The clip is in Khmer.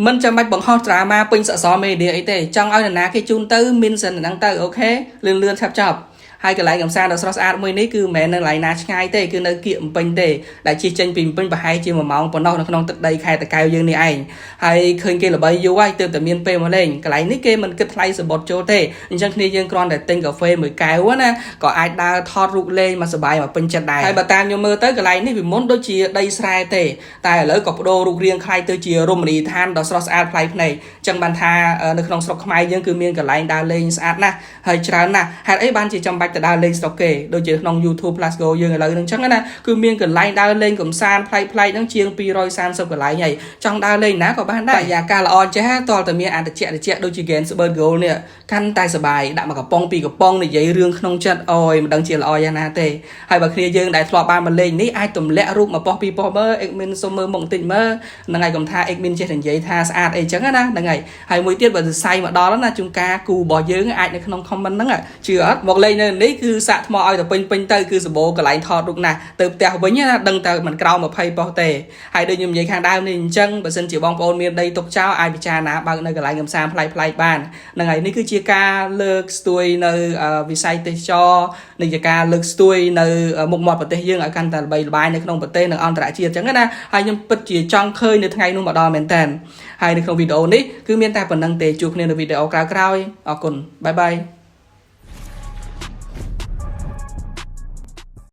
មិនចាំបាច់បង្ហោះត្រាម៉ាពេញសសរមេឌៀអីទេចង់ឲ្យនរណាគេជូនទៅមានសិនហ្នឹងទៅអូខេលឿនលឿនឆាប់ចប់ហើយកន្លែងកំសាន្តដ៏ស្រស់ស្អាតមួយនេះគឺមិនមែននៅកន្លែងណាឆ្ងាយទេគឺនៅគៀកបំពេញទេដែលជិះចេញពីបំពេញប្រហែលជា1ម៉ោងប៉ុណ្ណោះនៅក្នុងទឹកដីខេត្តតាកែវយើងនេះឯងហើយឃើញគេល្បីយូរហើយទើបតែមានពេលមកលេងកន្លែងនេះគេមិនគិតថ្លៃសបុតចូលទេអញ្ចឹងគ្នាយើងគ្រាន់តែទិញកាហ្វេមួយកែវណាក៏អាចដើរថតរូបលេងមកសប្បាយមកពេញចិត្តដែរហើយបើតាមខ្ញុំមើលទៅកន្លែងនេះពីមុនដូចជាដីស្រែទេតែឥឡូវក៏បដូររូបរាងខ្លាយទៅជារមណីយដ្ឋានដ៏ស្រស់ស្អាតប្លែកភ្នែកអញ្ចឹងបានថានៅក្នុងស្រុកខ្មែរយើងគឺមានកន្លែងដើរលេងស្អាតណាស់ហើយច្រើនណាស់ហេតុអីបានជាចាំបាច់ទៅដើរលេងស្រុកគេដូចជាក្នុង YouTube Plus Go យើងឥឡូវហ្នឹងអញ្ចឹងណាគឺមានកន្លែងដើរលេងកំសាន្តប្លែកៗហ្នឹងជាង230កន្លែងហើយចង់ដើរលេងណាក៏បានដែរបរិយាកាសល្អចេះតើតែមានអតិចដូចជា Gainsbourg Gold នេះកាន់តែសប្បាយដាក់មកកំប៉ុងពីកំប៉ុងនិយាយរឿងក្នុងចិត្តអូយមិនដឹងជាល្អយ៉ាងណាទេហើយបើគ្នាយើងដែលធ្លាប់បានមកលេងនេះអាចទម្លាក់រូបមកប៉ុសពីប៉ុសមើល admin សុំមើលមុខបន្តិចមើលហ្នឹងហើយកុំថា admin ចេះតែនិយាយថាស្អាតអីចឹងណាហ្នឹងហើយមួយទៀតបើសរសៃមកដល់ណាជួនកាលគូរបស់យើងអាចនៅក្នុង comment ហ្នឹងជឿអត់មកលេងនៅនេះគឺសាក់ថ្មឲ្យទៅពេញទៅគឺសម្បូរកន្លែងថតរូបណាស់ទៅផ្ទះវិញណាដឹងតែមិនក្រោម20ប៉ុសទេហើយដូចខ្ញុំនិយាយខាងដើមនេះអញ្ចឹងបើសិនជាបងប្អូនមានដីទុកចោលអាចពិចារណាបើកនៅកន្លែងកំសាន្តប្លែកៗបានហ្នឹងហើយនេះគឺជាការលើកស្ទួយនៅវិស័យទេសចរនេះជាការលើកស្ទួយនៅមុខមាត់ប្រទេសយើងឲ្យកាន់តែល្បីល្បាញនៅក្នុងប្រទេសនិងអន្តរជាតិអញ្ចឹងណាហើយខ្ញុំពិតជាចង់ឃើញនៅថ្ងៃនោះមកដល់មែនតើហើយនៅក្នុងវីដេអូនេះគឺមានតែប៉ុណ្្នឹងទេជួបគ្នានៅវីដេអូក្រោយៗអរគុណបាយបាយ